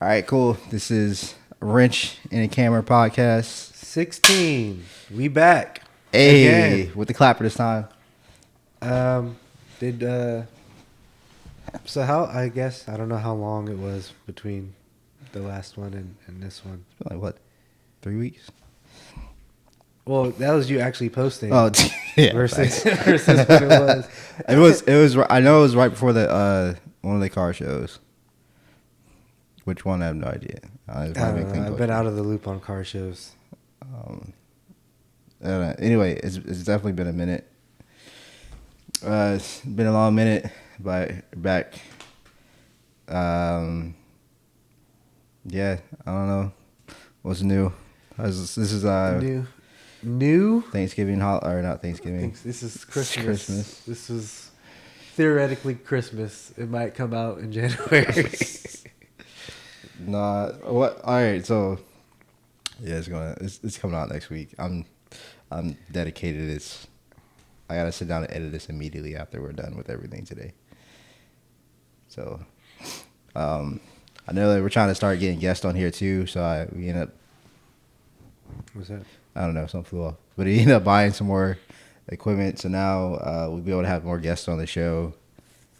All right, cool. This is Wrench in a Camera podcast. 16. We back. Hey, Again. with the clapper this time. Did so how I guess I don't know how long it was between the last one and this one. It's been like what, 3 weeks? Well, that was you actually posting. Oh, yeah. versus what it was. It was. I know it was right before the one of the car shows. Which one? I have no idea. I don't know. I've been out of the loop on car shows. I don't know. Anyway, it's definitely been a minute. It's been a long minute, but back. Yeah, I don't know what's new. This is New. Thanksgiving or not Thanksgiving. This is Christmas. This was theoretically Christmas. It might come out in January. Nah, what? All right, so yeah, it's coming out next week. I'm dedicated to this. I gotta sit down and edit this immediately after we're done with everything today. So, I know that we're trying to start getting guests on here too. So we end up. What's that? I don't know, something flew off. But he ended up buying some more equipment, so now we'll be able to have more guests on the show.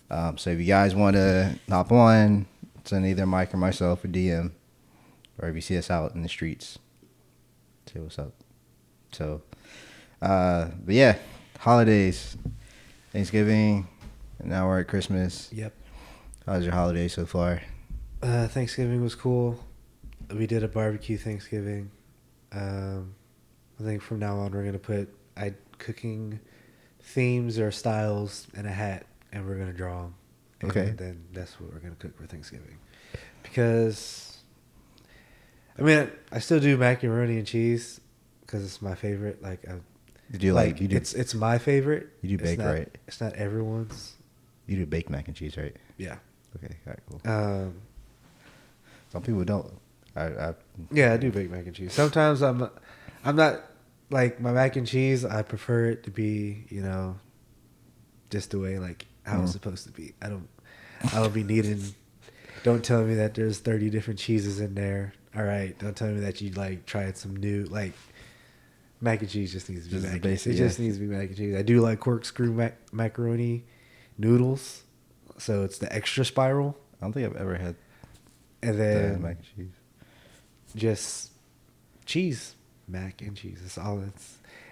So if you guys want to hop on, send either Mike or myself a DM, or if you see us out in the streets, say what's up. So, but yeah, holidays, Thanksgiving, and now we're at Christmas. Yep. How's your holiday so far? Thanksgiving was cool. We did a barbecue Thanksgiving. I think from now on we're gonna put cooking themes or styles in a hat, and we're gonna draw them. Okay. And then that's what we're gonna cook for Thanksgiving. Because, I mean, I still do macaroni and cheese because it's my favorite. Like, it's my favorite. You do bake, right? It's not everyone's. You do baked mac and cheese, right? Yeah. Okay. All right. Cool. Some people don't. Yeah, I do bake mac and cheese. Sometimes I'm not like my mac and cheese. I prefer it to be, just the way like how it's supposed to be. I don't be needing. Don't tell me that there's 30 different cheeses in there. All right, don't tell me that you like tried some new like mac and cheese. Just needs to be mac. It just needs to be mac and cheese. I do like corkscrew macaroni noodles, so it's the extra spiral. I don't think I've ever had. And then mac and cheese. Just cheese, mac and cheese. That's all.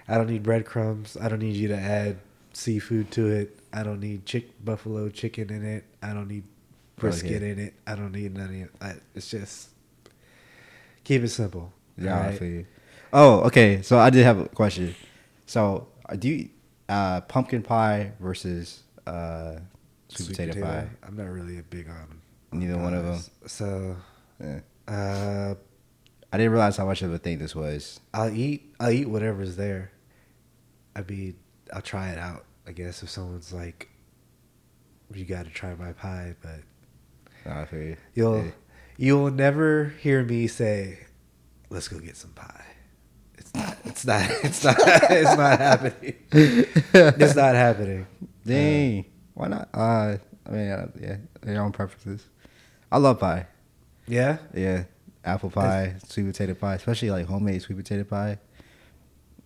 I don't need breadcrumbs. I don't need you to add seafood to it. I don't need buffalo chicken in it. I don't need brisket in it. I don't need none of it. It's just keep it simple. Yeah, right? I feel you. Oh, okay. So I did have a question. So do you pumpkin pie versus sweet potato pie? I'm not really a big on neither one of them. So yeah. I didn't realize how much of a thing this was. I'll eat whatever's there. I'll try it out. I guess if someone's like, you got to try my pie, but I feel you. You'll never hear me say, let's go get some pie. It's not happening. It's not happening. Dang. Why not? I mean, yeah, their own preferences. I love pie. Yeah? Yeah. Apple pie, sweet potato pie, especially like homemade sweet potato pie.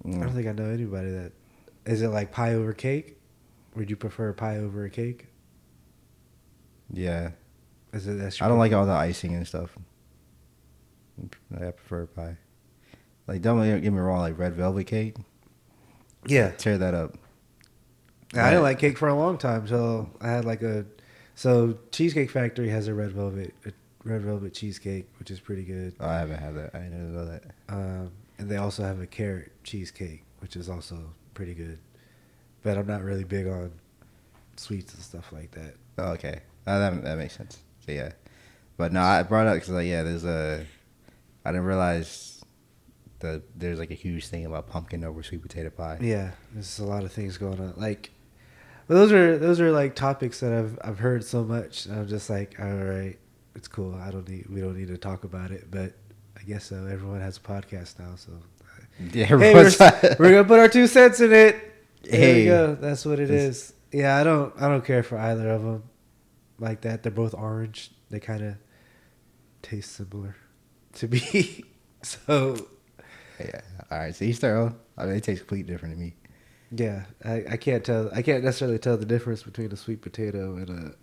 I don't think I know anybody that. Is it like pie over cake? Would you prefer pie over a cake? Yeah. That's I don't like all the icing and stuff. I prefer pie. Like, don't get me wrong, like red velvet cake. Yeah. Tear that up. I didn't like cake for a long time, so I had so Cheesecake Factory has a red velvet cheesecake, which is pretty good. Oh, I haven't had that. I didn't know that. And they also have a carrot cheesecake, which is also pretty good. But I'm not really big on sweets and stuff like that. Oh, okay. That makes sense. So, yeah. But no, I brought it up because, like, yeah, I didn't realize that there's, like, a huge thing about pumpkin over sweet potato pie. Yeah, there's a lot of things going on. Like, well, those are like topics that I've heard so much. And I'm just like, all right, it's cool. We don't need to talk about it, but I guess so. Everyone has a podcast now, so Yeah, hey, we're gonna put our 2 cents in it. There you go. That's what it is. Yeah, I don't care for either of them like that. They're both orange. They kind of taste similar to me. So Yeah. All right. So each their own. I mean, it tastes completely different to me. yeah, I can't tell. I can't necessarily tell the difference between a sweet potato and a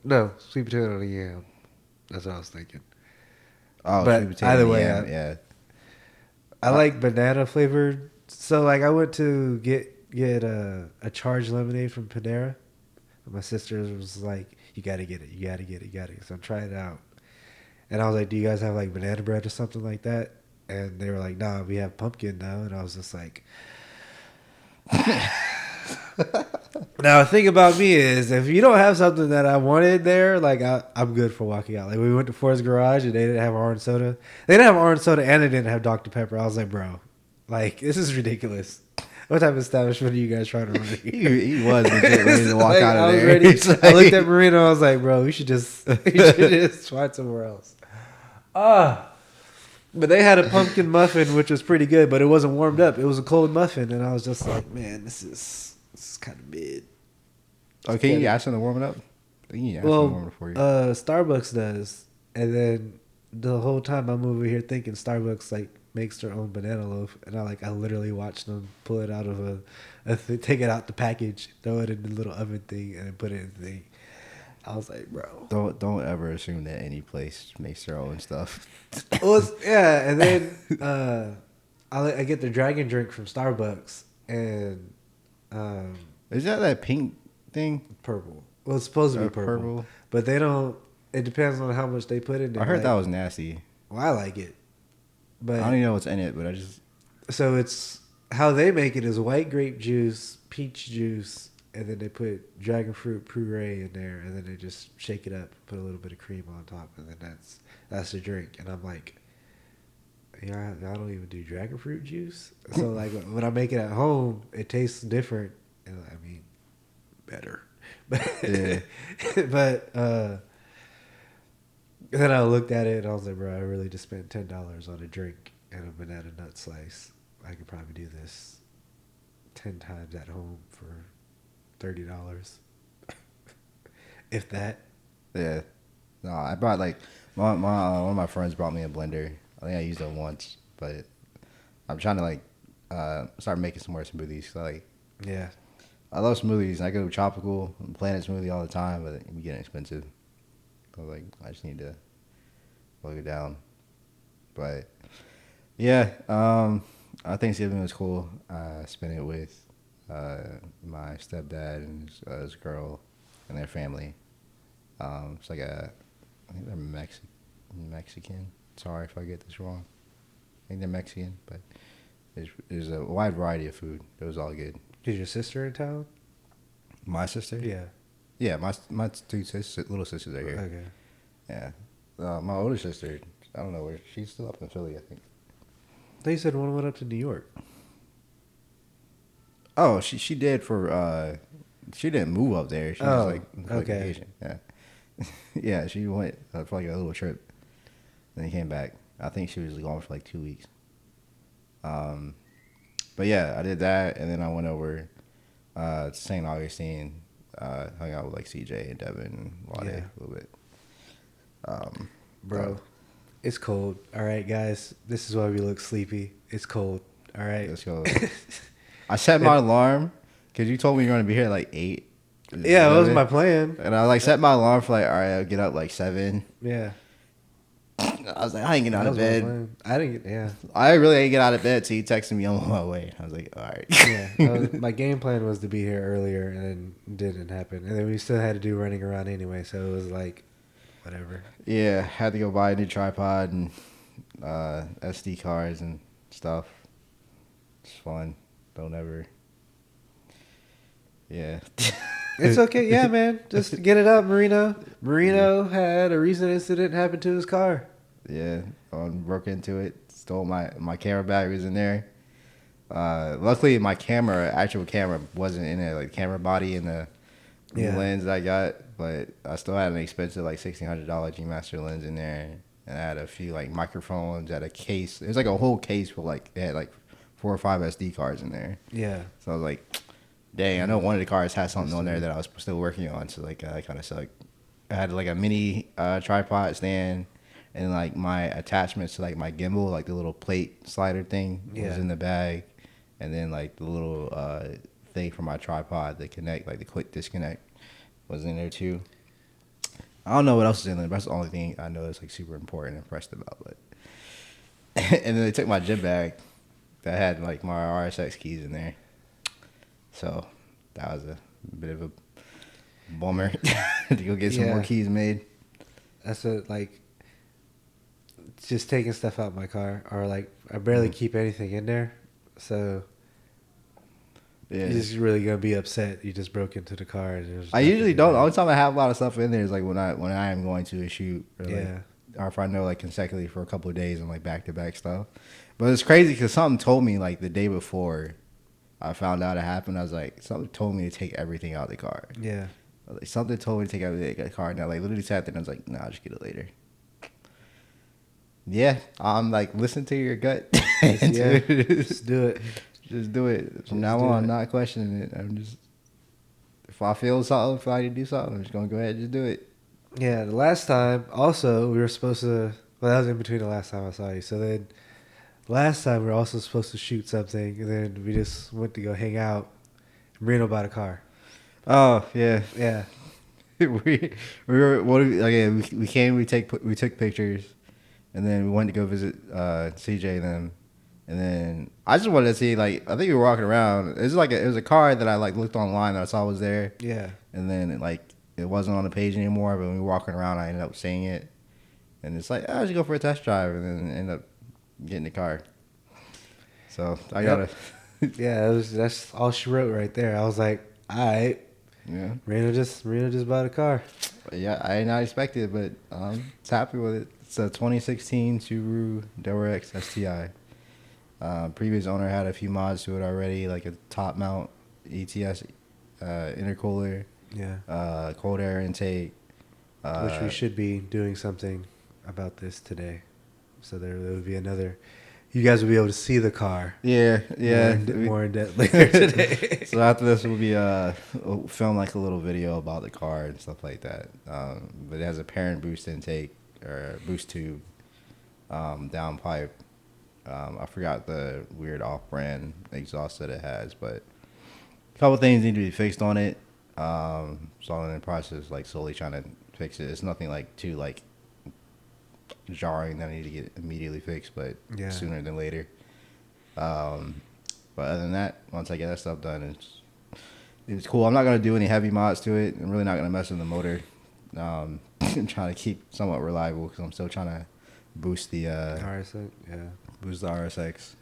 no, sweet potato and a yam. That's what I was thinking. Oh, sweet But potato either and way, yam. Yeah. I like banana flavored. So like I went to get a charged lemonade from Panera. My sister was like, "You gotta get it. You gotta get it. You gotta get it." So I'm trying it out, and I was like, "Do you guys have like banana bread or something like that?" And they were like, "Nah, we have pumpkin now." And I was just like, now the thing about me is if you don't have something that I wanted there, like I'm good for walking out. Like we went to Ford's Garage and they didn't have orange soda. They didn't have orange soda and they didn't have Dr. Pepper. I was like, bro, like this is ridiculous. What type of establishment are you guys trying to run here? He was legit ready to walk Like, out of I was there. ready. It's I looked like- at Marino. I was like, bro, we should just find somewhere else. But they had a pumpkin muffin, which was pretty good, but it wasn't warmed up. It was a cold muffin, and I was just like, man, this is kind of mid. Oh, can you ask them to warm it up? You can ask them to warm it up for you. Starbucks does, and then the whole time I'm over here thinking Starbucks like makes their own banana loaf, and I literally watched them pull it out of take it out the package, throw it in the little oven thing, and then put it in the thing. I was like, bro, Don't ever assume that any place makes their own stuff. well, yeah, and then I get the dragon drink from Starbucks, and Is that pink thing? purple. Well, it's supposed to be purple, but they don't. It depends on how much they put in there. I heard like, that was nasty. Well, I like it, but I don't even know what's in it, but I just so it's how they make it is white grape juice, peach juice, and then they put dragon fruit puree in there, and then they just shake it up, put a little bit of cream on top, and then that's the drink. And I'm like, yeah, I don't even do dragon fruit juice. So like when I make it at home, it tastes different. And I mean, better. But Yeah. but then I looked at it and I was like, bro, I really just spent $10 on a drink and a banana nut slice. I could probably do this 10 times at home for $30, if that. yeah. No, I brought like one of my friends brought me a blender. I think I used it once, but I'm trying to like start making some more smoothies. So, like, Yeah. I love smoothies. I go to Tropical and Planet Smoothie all the time, but it be getting expensive. So like, I just need to plug it down. But yeah, I think Thanksgiving was cool. I spent it with my stepdad and his girl and their family. It's like I think they're Mexican. Sorry if I get this wrong. I think they're Mexican, but there's a wide variety of food. It was all good. Is your sister in town? My sister? Yeah. Yeah, my two little sisters are here. Okay. Yeah. My older sister, I don't know where, she's still up in Philly, I think. They said one went up to New York. Oh, she did for, she didn't move up there. She was like, okay. vacation. Yeah. Yeah, she went for like a little trip. Then he came back. I think she was gone for like 2 weeks. But yeah, I did that, and then I went over to St. Augustine, hung out with like CJ and Devin and Wade a little bit. Bro, it's cold. All right, guys. This is why we look sleepy. It's cold. All right. Let's go. I set my alarm because you told me you were going to be here at like 8. Yeah, that was my plan. And I like set my alarm for like, all right, I'll get up like 7. Yeah. I was like, I ain't getting out That of was my bed. plan. I didn't get, yeah. I really ain't get out of bed, so you texted me on my way. I was like, all right. Yeah. My game plan was to be here earlier, and then it didn't happen. And then we still had to do running around anyway, so it was like, whatever. Yeah, had to go buy a new tripod and SD cards and stuff. It's fun. Don't ever. Yeah. It's okay. Yeah, man. Just get it up, Marino. Marino had a recent incident happen to his car. Yeah, broke into it. Stole my camera batteries in there. Luckily, my actual camera, wasn't in there. Like camera body and the lens that I got, but I still had an expensive like $1,600 G Master lens in there, and I had a few like microphones. Had a case. It was like a whole case with like it had like 4 or 5 SD cards in there. Yeah. So I was like, dang, I know one of the cards had something on there that I was still working on, so like I kind of sucked. I had like a mini tripod stand, and like my attachments to like my gimbal, like the little plate slider thing, was in the bag, and then like the little thing for my tripod to connect, like the quick disconnect, was in there too. I don't know what else is in there. That's the only thing I know that's like super important and impressed about. But and then they took my gym bag that had like my RSX keys in there, so that was a bit of a bummer to go get some more keys made. That's what, like, just taking stuff out of my car, or like I barely keep anything in there, so you're just really gonna be upset. You just broke into the car. And I usually don't. The only time I have a lot of stuff in there is like when I am going to a shoot, or or if I know like consecutively for a couple of days and like back to back stuff. But it's crazy because something told me like the day before I found out it happened. I was like, something told me to take everything out of the car. Yeah. Like, something told me to take everything out of the car, and I like literally sat there and I was like, nah, I'll just get it later. Yeah, I'm like, listen to your gut. Just do it. Just do it. From now on, I'm not questioning it. I'm just, if I feel something, if I need to do something, I'm just gonna go ahead and just do it. Yeah, the last time also we were supposed to. Well, that was in between the last time I saw you. So then, last time we were also supposed to shoot something, and then we just went to go hang out. Reno bought a car. Oh yeah, yeah. we were we came, we took pictures, and then we went to go visit CJ and them, and then I just wanted to see, like, I think we were walking around. It was a car that I like looked online that I saw was there. Yeah. And then it wasn't on the page anymore, but when we were walking around, I ended up seeing it, and it's like, I should go for a test drive, and then end up getting the car. So I gotta. Yeah, that's all she wrote right there. I was like, all right. Yeah. Reno just bought a car. Yeah, I did not expect it, but I'm happy with it. It's a 2016 Subaru WRX STI. Previous owner had a few mods to it already, like a top mount ETS intercooler. Yeah. Cold air intake. Which we should be doing something about this today. So there would be another. You guys will be able to see the car. Yeah. More in depth later today. So after this, we'll film like a little video about the car and stuff like that. But it has a parent boost intake or boost tube, downpipe. I forgot the weird off-brand exhaust that it has, but a couple things need to be fixed on it. So I'm in the process, like, slowly trying to fix it. It's nothing like too like jarring that I need to get immediately fixed, but sooner than later. But other than that, once I get that stuff done, it's cool. I'm not gonna do any heavy mods to it. I'm really not gonna mess with the motor. I'm trying to keep somewhat reliable because I'm still trying to boost the RSX. Yeah. Boost the RSX.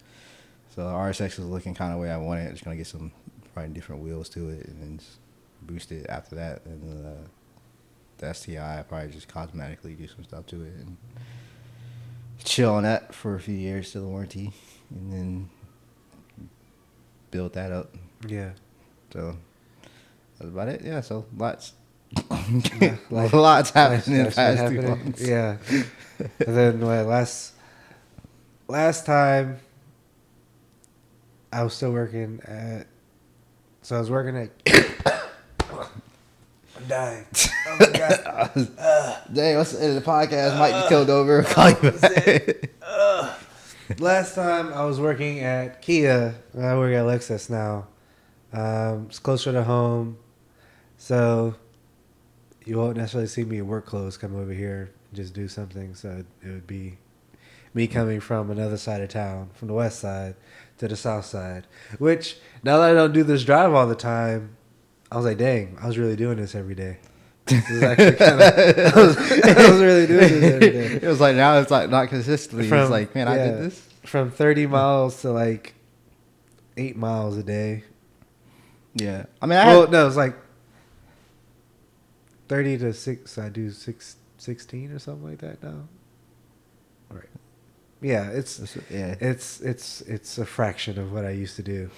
So the RSX is looking kind of the way I want it. Just gonna get some probably different wheels to it and then just boost it after that. And the STI, I probably just cosmetically do some stuff to it and chill on that for a few years till the warranty, and then build that up. Yeah. So that's about it. Yeah. So lots. Lots happened in the past 2 months. Yeah. And then last time I was still working at. So I was working at. I'm dying. Oh my god. Dang, what's the end of the podcast? Might be killed over. I'll call you back. Last time I was working at Kia. I work at Lexus now. It's closer to home, so you won't necessarily see me in work clothes come over here and just do something. So it would be me coming from another side of town, from the west side to the south side. Which, now that I don't do this drive all the time, I was like, dang, I was really doing this every day. This is actually kind of, I was really doing this every day. It was like, now it's like not consistently. It's like, man, I did this. From 30 miles to like 8 miles a day. Yeah. I mean, no, it's like 30 to 6. I do 16 or something like that now. All right. Yeah, it's a fraction of what I used to do.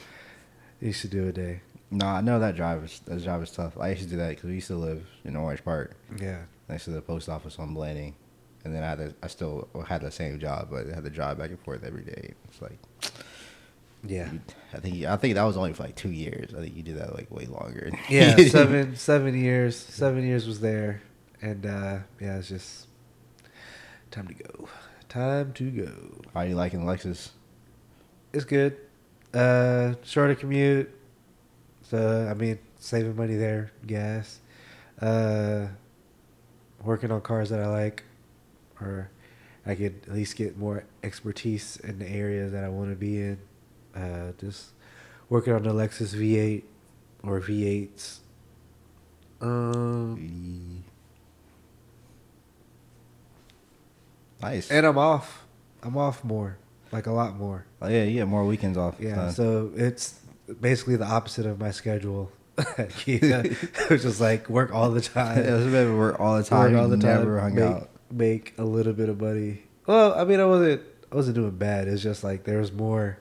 A day. No, I know that drive is tough. I used to do that because we used to live in Orange Park. Yeah. Next to the post office on Blanding. And then I still had the same job, but I had to drive back and forth every day. It's like, yeah. I think that was only for like 2 years. I think you did that like way longer. Yeah, 7 years. 7 years was there, And yeah, it's just time to go. Time to go. How are you liking Lexus? It's good. Shorter commute. So I mean, saving money there, gas. Uh, Working on cars that I like, or I could at least get more expertise in the area that I want to be in. Just working on the Lexus V8 or V8s. Nice. And I'm off. I'm off more, like a lot more. Oh yeah, you get more weekends off. Yeah, so it's basically the opposite of my schedule at Kia. Which is like work all the time. Yeah, it's been work all the time. Work all the time. Never hung out. Make a little bit of money. Well, I mean, I wasn't doing bad. It's just like there was more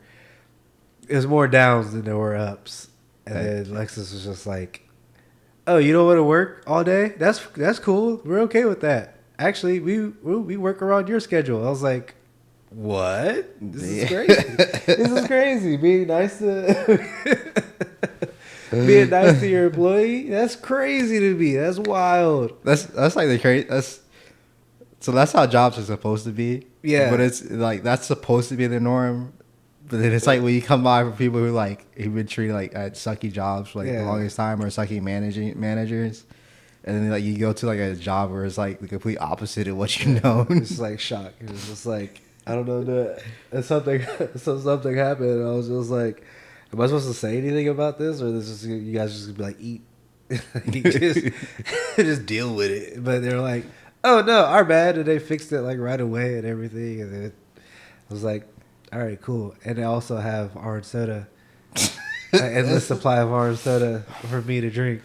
downs than there were ups. And then Lexus was just like, "Oh, you don't want to work all day? That's cool. We're okay with that. Actually, we work around your schedule." I was like, "What? This is crazy. This is crazy. Being nice to your employee. That's crazy to me. That's wild. That's like the crazy. That's how jobs are supposed to be. Yeah, but it's like that's supposed to be the norm. But then it's like when you come by for people who like who've been treated like at sucky jobs for like the longest time or sucky managers, and then like you go to like a job where it's like the complete opposite of what you know. It's like shock. It's just like I don't know. Something happened. And I was just like, am I supposed to say anything about this, or this is you guys just gonna be like eat, just deal with it? But they're like, oh no, our bad, and they fixed it like right away and everything. And then I was like, all right, cool. And they also have orange soda, an endless supply of orange soda for me to drink.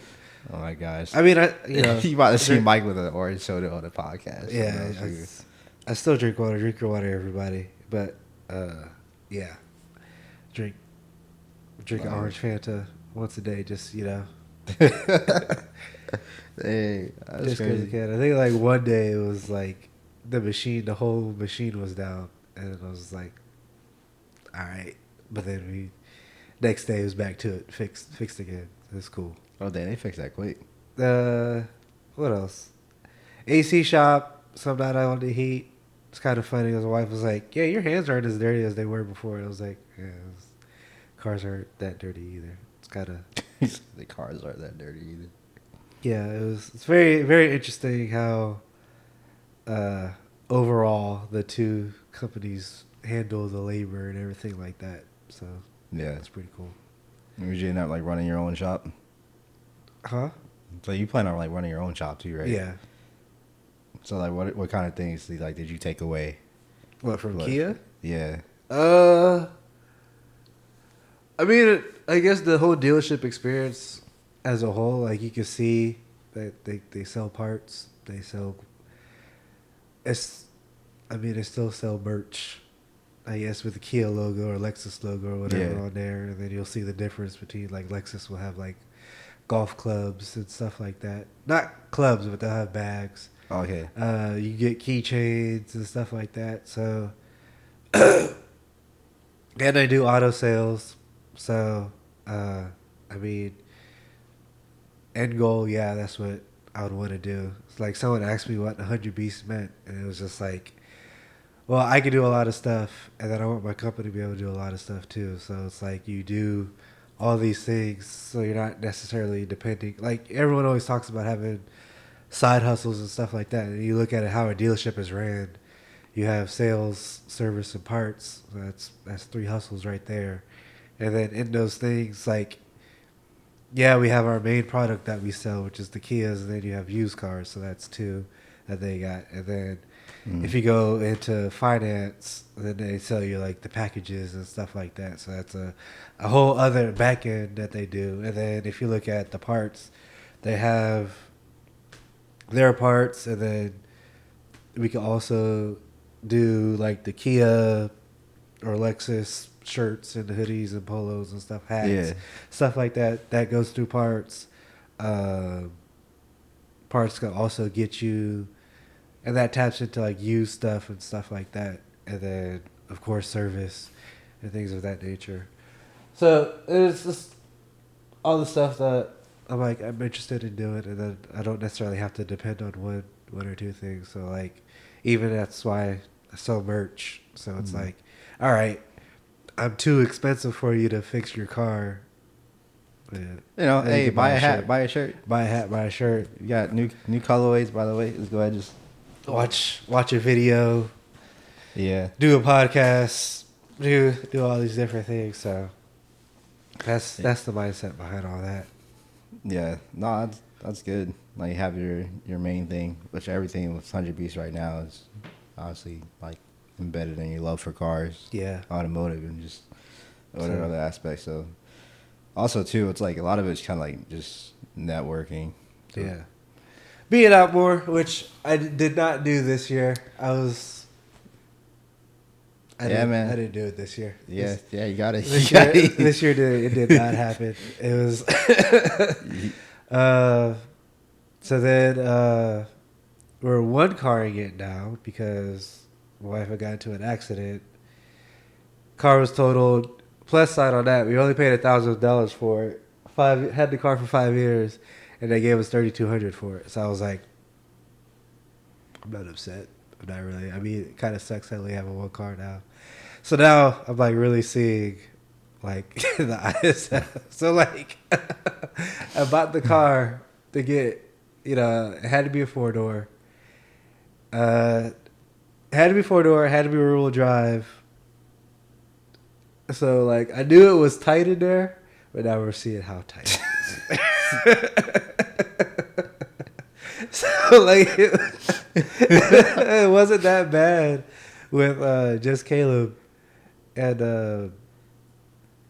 Oh my gosh! I mean, you about to see Mike with an orange soda on the podcast. Yeah, I still drink water. Drink your water, everybody. But yeah, drink an orange Fanta once a day. Just Hey, that's just crazy. because I can. I think like one day it was like the whole machine was down, and I was like, all right. But then next day it was back to it, fixed again. It's cool. Oh, damn, they fixed that quick. What else? AC shop. Some night I wanted to heat. It's kind of funny. His wife was like, "Yeah, your hands aren't as dirty as they were before." I was like, "Yeah, cars aren't that dirty either." It's kind of the cars aren't that dirty either. yeah. It's very very interesting how overall the two companies handle the labor and everything like that. So yeah, it's pretty cool. Would you end up like running your own shop? Huh? So you plan on like running your own shop too, right? Yeah. So like, what kind of things did you take away? What from Kia? Yeah. I mean, I guess the whole dealership experience as a whole, like you can see that they sell parts, they sell. They still sell merch. I guess with the Kia logo or Lexus logo or whatever on there, and then you'll see the difference between like Lexus will have like golf clubs and stuff like that. Not clubs, but they'll have bags. Okay. You get keychains and stuff like that. So, and they do auto sales. So, I mean, end goal, yeah, that's what I would want to do. It's like someone asked me what 100 Beasts meant, and it was just like, well, I can do a lot of stuff, and then I want my company to be able to do a lot of stuff too. So it's like you do all these things, so you're not necessarily depending. Like everyone always talks about having side hustles and stuff like that. And you look at it how a dealership is ran. You have sales, service, and parts. That's 3 hustles right there. And then in those things, like, yeah, we have our main product that we sell, which is the Kias, and then you have used cars, so that's 2 that they got. And then if you go into finance, then they sell you like the packages and stuff like that. So that's a whole other back end that they do. And then if you look at the parts, they have their parts, and then we can also do like the Kia or Lexus shirts and the hoodies and polos and stuff, hats, stuff like that. That goes through parts. Parts can also get you, and that taps into like used stuff and stuff like that. And then of course service and things of that nature. So it's just all the stuff that I'm like, I'm interested in doing it, and then I don't necessarily have to depend on one or two things. So like, even that's why I sell merch. So it's like, all right, I'm too expensive for you to fix your car. Yeah. You know, Then you hey, can buy a hat, shirt. buy a shirt. Buy a hat, buy a shirt. You got new colorways, by the way. Let's go ahead and just Watch a video, yeah. do a podcast, do all these different things. So that's the mindset behind all that. Yeah, no, that's good. Like, you have your main thing, which everything with 100 Beats right now is obviously like embedded in your love for cars, Yeah. automotive, and just whatever other aspects. So also too, it's like a lot of it's kind of like just networking. So. Yeah. Being out more, which I did not do this year. I Man. I didn't do it this year. Yeah, you got it. This year it did not happen. It was. So then we're one carring it now because my wife had got into an accident. Car was totaled. Plus side on that, we only paid $1,000 for it. Had the car for 5 years, and they gave us $3,200 for it. So I was like, I'm not upset. I'm not really. I mean, it kind of sucks that we have one car now. So now I'm like really seeing like the ISF. So like I bought the car to get, it had to be a 4-door. Had to be 4-door, had to be rear-wheel drive. So like I knew it was tight in there, but now we're seeing how tight it is. So like it wasn't that bad with just Caleb, and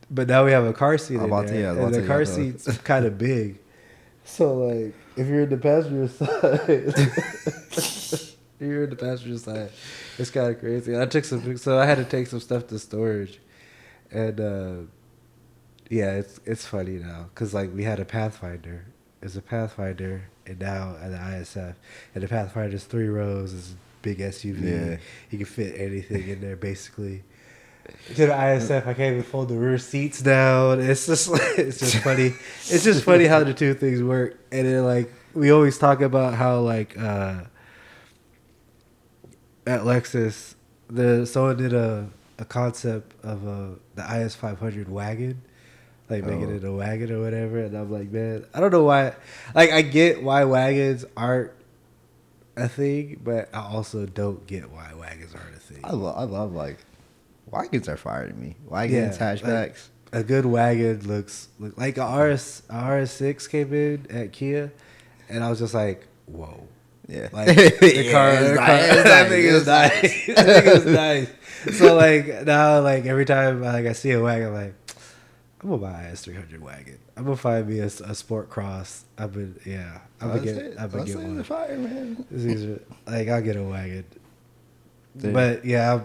but now we have a car seat in there, and the car seat's kind of big. So like if you're in the passenger side, it's kind of crazy. So I had to take some stuff to storage, and yeah, it's funny now because like we had a Pathfinder. It's a Pathfinder, and now at the ISF, and the Pathfinder's 3 rows. It's a big SUV. Yeah. You can fit anything in there basically. To the ISF, I can't even fold the rear seats down. It's just funny. It's just funny how the two things work. And then like we always talk about how like at Lexus, someone did a concept of the IS 500 wagon. Like making it a wagon or whatever, and I'm like, man, I don't know why. Like, I get why wagons aren't a thing, but I also don't get why wagons aren't a thing. I love like wagons are fire to me. Wagons, hatchbacks. Like, a good wagon looks like a RS6 came in at Kia, and I was just like, whoa. Yeah, like the car. That thing is nice. That thing is nice. So like now, like every time I see a wagon, like. I'm gonna buy a S300 wagon. I'm gonna find me a sport cross. I've been get one. Fire, man. Like I'll get a wagon. Dude. But yeah,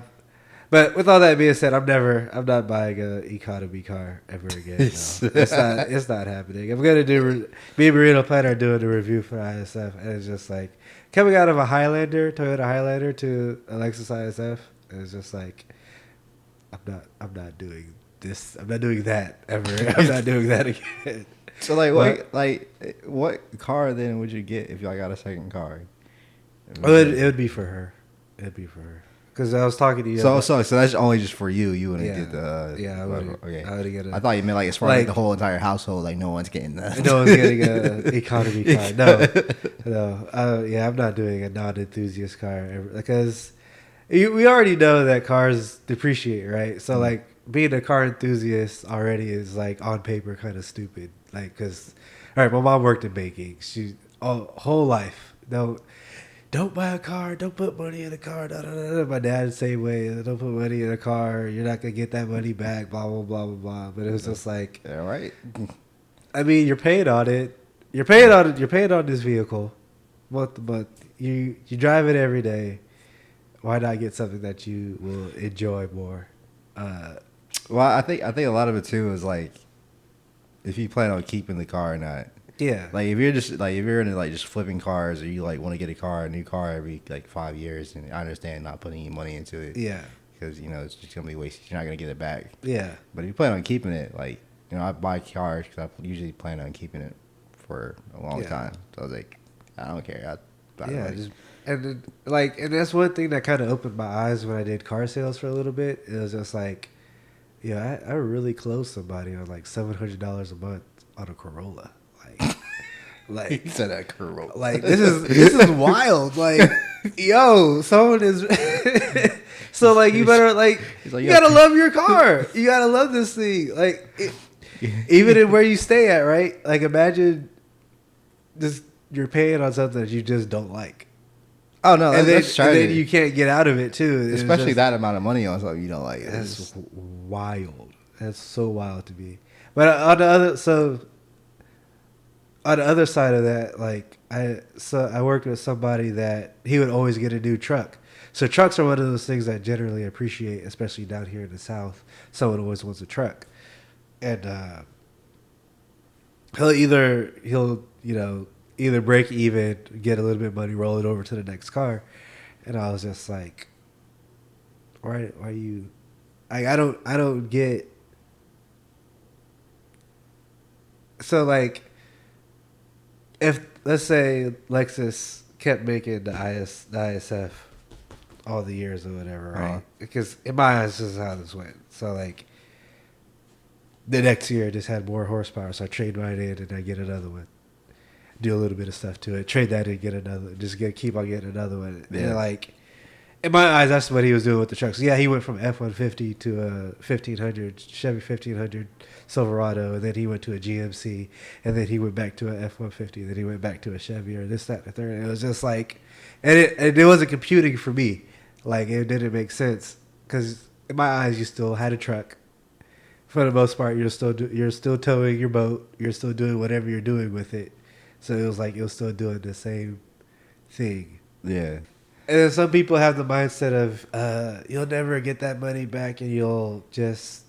but with all that being said, I'm not buying a economy car ever again. No. It's not happening. I'm gonna do. Me and Marino plan are doing a review for ISF, and it's just like coming out of a Toyota Highlander to a Lexus ISF. And it's just like I'm not doing this. I'm not doing that ever. I'm not doing that again. So what car then would you get if y'all got a second car? It would be for her. It'd be for her. Because I was talking to you. So that's only just for you. You wouldn't get the. Yeah, I would. Okay. I would get. I thought you meant like as far as like the whole entire household. Like no one's getting that. No one's getting an economy car. No. I'm not doing a non-enthusiast car ever, because we already know that cars depreciate, right? So like being a car enthusiast already is like on paper kind of stupid. Like because, all right, my mom worked in baking. She whole life Don't buy a car. Don't put money in a car. Da, da, da, da. My dad the same way. Don't put money in a car. You're not gonna get that money back. Blah blah blah blah blah. But it was just like, all right. I mean, you're paying on it. You're paying on this vehicle, but you drive it every day. Why not get something that you will enjoy more? Well, I think a lot of it too is like if you plan on keeping the car or not. Yeah. Like if you're into like just flipping cars, or you like want to get a new car every like 5 years, and I understand not putting any money into it. Yeah. Because it's just gonna be wasted. You're not gonna get it back. Yeah. But if you plan on keeping it, like I buy cars because I usually plan on keeping it for a long time. So I was like, I don't care. And that's one thing that kind of opened my eyes when I did car sales for a little bit. It was just like, yeah, I really closed somebody on like $700 a month on a Corolla. Like he said that Corolla. Like this is wild. Like, yo, someone is. So like you better you gotta love your car. You gotta love this thing. Like even in where you stay at, right? Like imagine just you're paying on something that you just don't like. Oh no, and then you can't get out of it too. Especially that amount of money on something you don't like. That's wild. That's so wild to me. But on the other side of that, like I worked with somebody that he would always get a new truck. So trucks are one of those things that generally appreciate, especially down here in the South. Someone always wants a truck, and he'll either break even, get a little bit of money, roll it over to the next car. And I was just like, why are you? I don't get. So like, if let's say Lexus kept making the ISF all the years or whatever, right? Because in my eyes, this is how this went. So like, the next year I just had more horsepower, so I trade mine in and I get another one. Do a little bit of stuff to it, trade that in, get another, keep on getting another one. Yeah. And like, in my eyes, that's what he was doing with the trucks. Yeah, he went from F-150 to a 1500 Chevy 1500 Silverado, and then he went to a GMC, and then he went back to an F-150, and then he went back to a Chevy or this, that, and the third. And it was just like, and it wasn't computing for me. Like, it didn't make sense because in my eyes, you still had a truck. For the most part, you're still towing your boat. You're still doing whatever you're doing with it. So it was like you're still doing the same thing. Yeah. And then some people have the mindset of you'll never get that money back, and you'll just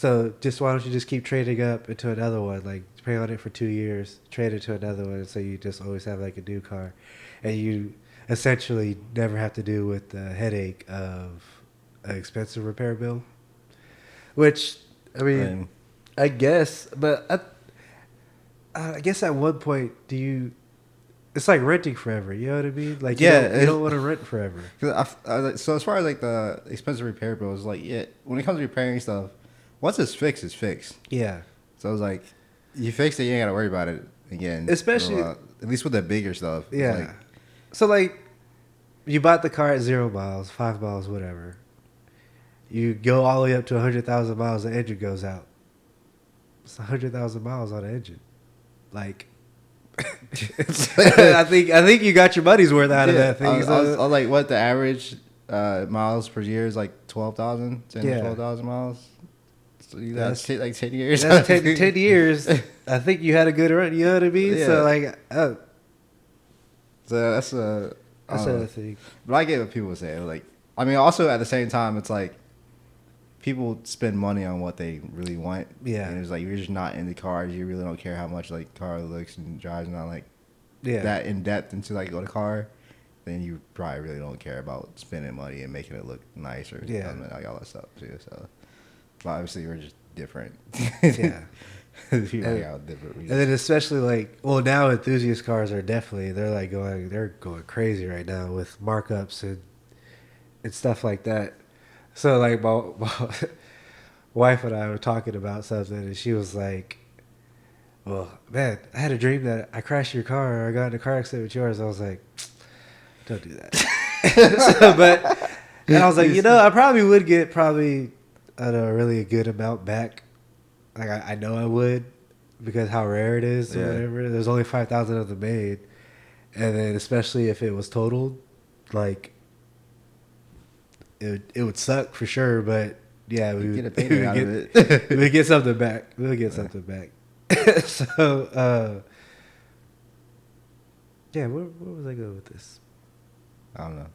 why don't you just keep trading up into another one? Like pay on it for 2 years, trade it to another one, so you just always have like a new car, and you essentially never have to deal with the headache of an expensive repair bill. Which I mean, I guess, but I guess at one point it's like renting forever. You know what I mean? Like, you don't want to rent forever. So as far as like the expensive repair bills, like when it comes to repairing stuff, once it's fixed, it's fixed. Yeah. So it's like you fix it, you ain't gotta worry about it again. Especially at least with the bigger stuff. Yeah. Like, so like, you bought the car at 0 miles, 5 miles, whatever. You go all the way up to 100,000 miles, the engine goes out. It's 100,000 miles on the engine. Like. I think you got your money's worth out of that thing. I was like, what the average miles per year is like 12,000, 12,000 miles. So that's like 10 years. That's 10 years. I think you had a good run. You know what I mean? Yeah. So like, so that's another thing. But I get what people say. Like, I mean, also at the same time, it's like people spend money on what they really want. Yeah. And it's like, you're just not into cars. You really don't care how much like car looks and drives, not like that in depth into like the car. Then you probably really don't care about spending money and making it look nice or like all that stuff too. So, but obviously we're just different. Yeah. People got different reasons. And then especially like, well, now enthusiast cars are they're going crazy right now with markups and stuff like that. So like my wife and I were talking about something, and she was like, "Well, man, I had a dream that I crashed your car, or I got in a car accident with yours." I was like, "Don't do that." And I was like, I probably would get really a good amount back. Like I know I would, because how rare it is or whatever. There's only 5,000 of them made, and then especially if it was totaled, like. It would suck for sure, but yeah, we would get something back. We'll get something back. So, where was I going with this? I don't know.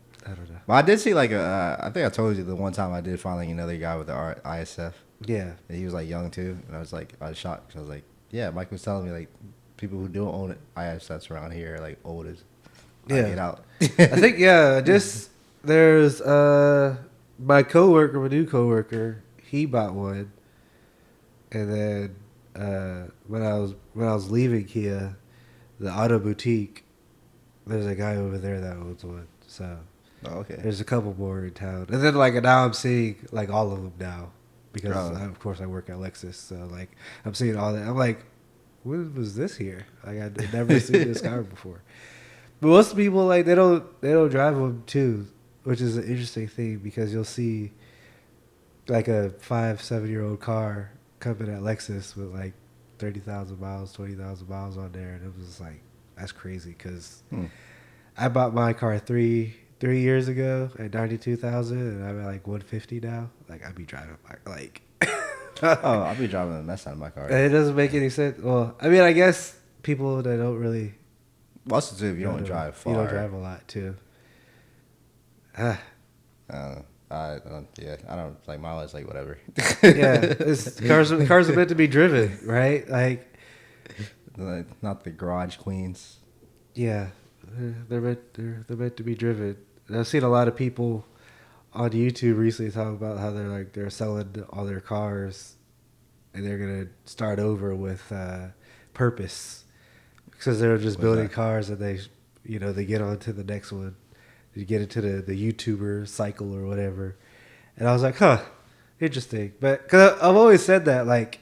But I did see like I think I told you the one time I did find like another guy with the ISF. Yeah. And he was like young too, and I was shocked. 'Cause I was like, yeah, Mike was telling me like people who don't own ISFs around here are like old as get out. I think just. There's my new coworker, he bought one, and then when I was leaving Kia, the auto boutique. There's a guy over there that owns one. So Okay. there's a couple more in town, and then like now I'm seeing like all of them now because of course I work at Lexus. So like I'm seeing all that. I'm like, when was this here? Like I'd never seen this car before. But most people like they don't drive them too, which is an interesting thing because you'll see like a 5-7 year old car coming at Lexus with like 30,000 miles, 20,000 miles on there, and it was like that's crazy because I bought my car three years ago at 92,000, and I'm at like 150 now. Like I'd be driving my like. Oh, I'll be driving the mess out of my car. It doesn't make any sense. Well, I mean, I guess people that don't really. Also, too, if you don't drive far. You don't drive a lot too. I don't like mileage, like whatever. Yeah, cars are meant to be driven, right? Like not the garage queens. Yeah, they're meant to be driven. And I've seen a lot of people on YouTube recently talk about how they're selling all their cars, and they're gonna start over with purpose because they're just building cars and they get on to the next one, you get into the YouTuber cycle or whatever. And I was like, huh, interesting. But cause I've always said that like,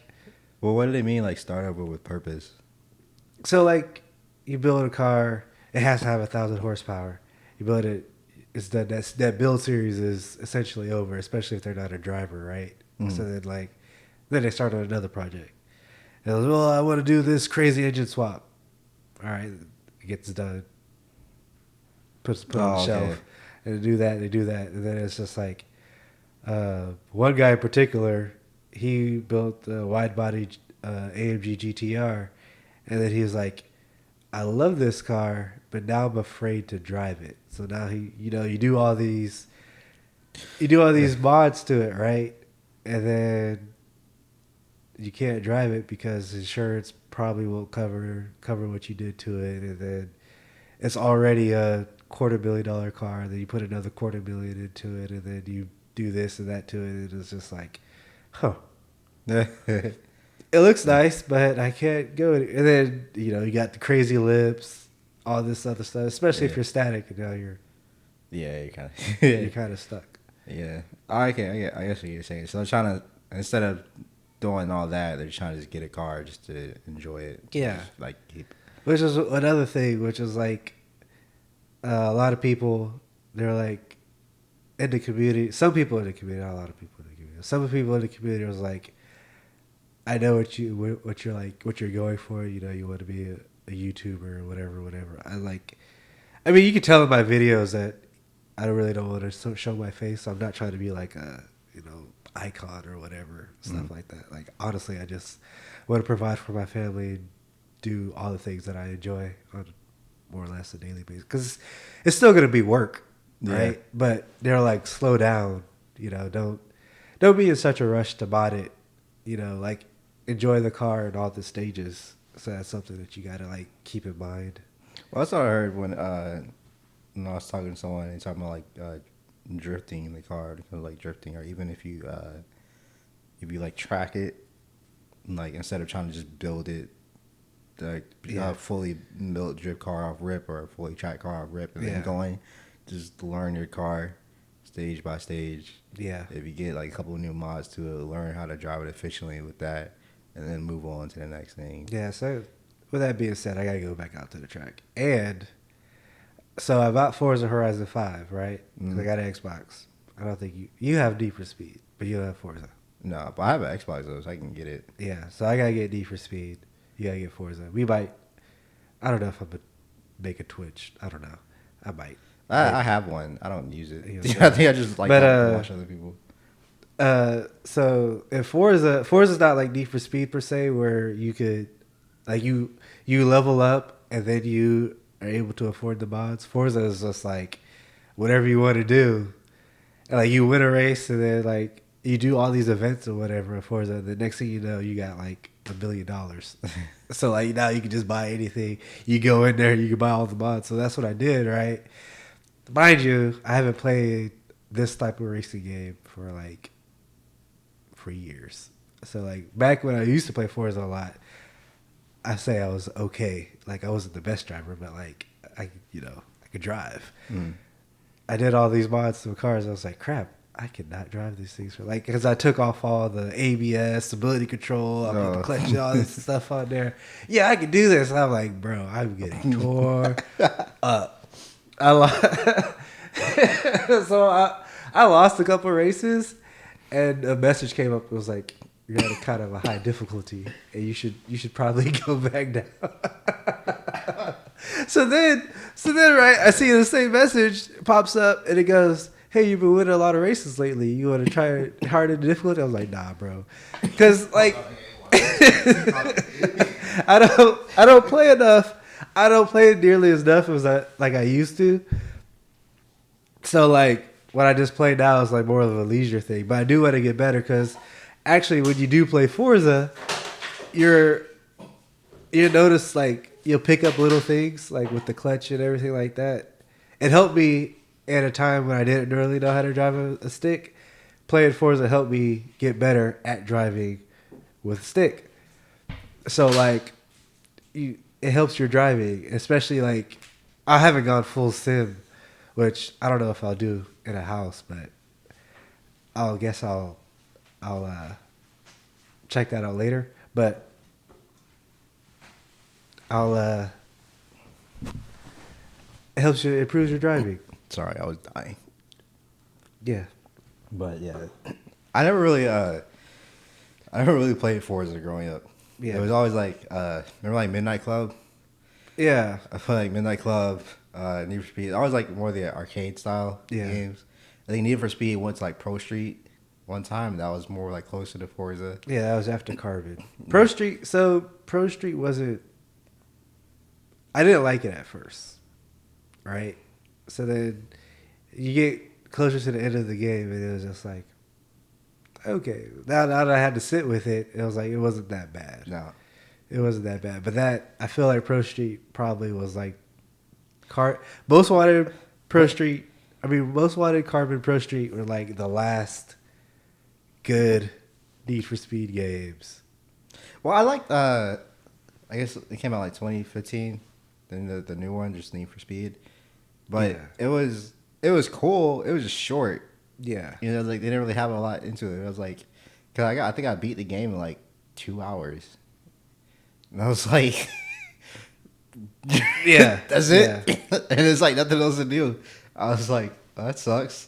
well, what do they mean like start over with purpose? So like you build a car, it has to have 1,000 horsepower. You build it. It's done. That build series is essentially over, especially if they're not a driver, right? Mm-hmm. So then they start on another project. And was, well, I want to do this crazy engine swap. All right, it gets done. Put on the shelf, and they do that, and then it's just like one guy in particular. He built a wide body AMG GTR, and then he was like, I love this car, but now I'm afraid to drive it. So now you do all these mods to it, right? And then you can't drive it because insurance probably won't cover what you did to it, and then it's already a $250,000 car. Then you put another $250,000 into it, and then you do this and that to it, and it's just like, huh. It looks nice, but I can't go. And then you got the crazy lips, all this other stuff. Especially if you're static, and now you're kind of stuck. Yeah, I guess what you're saying. So they're trying to, instead of doing all that, they're trying to just get a car just to enjoy it. Yeah, just, which is another thing. Which is like a lot of people. They're like in the community. Some people in the community, not a lot of people in the community. Some people in the community was like, I know what you're like, what you're going for. You want to be a YouTuber or whatever. I mean, you can tell in my videos that I don't want to show my face. I'm not trying to be like a icon or whatever, stuff like that. Like honestly, I just want to provide for my family and do all the things that I enjoy on more or less a daily basis. Because it's still gonna be work, right? Yeah. But they're like, slow down. Don't be in such a rush to mod it. Like enjoy the car and all the stages. So that's something that you gotta like keep in mind. Well, that's what I heard when I was talking to someone and talking about like drifting the car, like drifting, or even if you like track it, like instead of trying to just build it, like fully built drift car off rip or a fully tracked car off rip, and then going, just learn your car stage by stage. Yeah. If you get like a couple of new mods to it, learn how to drive it efficiently with that, and then move on to the next thing. Yeah. So with that being said, I gotta go back out to the track. And so I bought Forza Horizon 5, right? Because I got an Xbox. I don't think you have Need for Speed, but you don't have Forza. No, but I have an Xbox though, so I can get it. Yeah, so I gotta get Need for Speed. You gotta get Forza. We might. I don't know if I'm gonna make a Twitch. I don't know. I might. I have one. I don't use it. I think I just like to watch other people. So if Forza's not like Need for Speed per se, where you could like you level up and then you are able to afford the mods. Forza is just like whatever you want to do, and like you win a race and then like you do all these events or whatever in Forza. The next thing you know, you got like $1 billion. So like now you can just buy anything. You go in there, you can buy all the mods. So that's what I did, right? Mind you, I haven't played this type of racing game for years. So like back when I used to play Forza a lot, I say I was okay. Like I wasn't the best driver, but like I could drive. Mm. I did all these mods to the cars. I was like, crap, I could not drive these things for like because I took off all the ABS, stability control, I put the clutch and all this stuff on there. Yeah, I could do this. And I'm like, bro, I'm getting tore up. I lost, so I lost a couple races, and a message came up. It was like, you're at a kind of a high difficulty, and you should probably go back down. So then, right, I see the same message pops up, and it goes, "Hey, you've been winning a lot of races lately. You want to try it harder and difficult?" I was like, "Nah, bro," because like, I don't play enough. I don't play it nearly as enough as I used to. So like, what I just play now is like more of a leisure thing. But I do want to get better because actually, when you do play Forza, you notice like you'll pick up little things like with the clutch and everything like that. It helped me at a time when I didn't really know how to drive a stick. Playing Forza helped me get better at driving with a stick. So like, it helps your driving, especially like I haven't gone full sim, which I don't know if I'll do in a house, but I'll check that out later. But it helps you, it improves your driving. Sorry, I was dying. Yeah. But yeah, I never really played Forza growing up. Yeah. It was always like remember like Midnight Club. Yeah. I feel like Midnight Club, Need for Speed. I was like more the arcade style games. I think Need for Speed went to like Pro Street one time. That was more like closer to Forza. Yeah, that was after Carbon. Pro Street wasn't. I didn't like it at first, right? So then you get closer to the end of the game, and it was just like, okay. Now that I had to sit with it, it was like it wasn't that bad. No. It wasn't that bad. But I feel like Pro Street probably was like most wanted Carbon Pro Street were like the last good Need for Speed games. Well, I liked I guess it came out like 2015. Then the new one, just Need for Speed. But it was cool. It was just short. Yeah. You know, like they didn't really have a lot into it. I was like, cause I think I beat the game in like 2 hours. And I was like, yeah, that's it. Yeah. And it's like nothing else to do. I was like, oh, that sucks.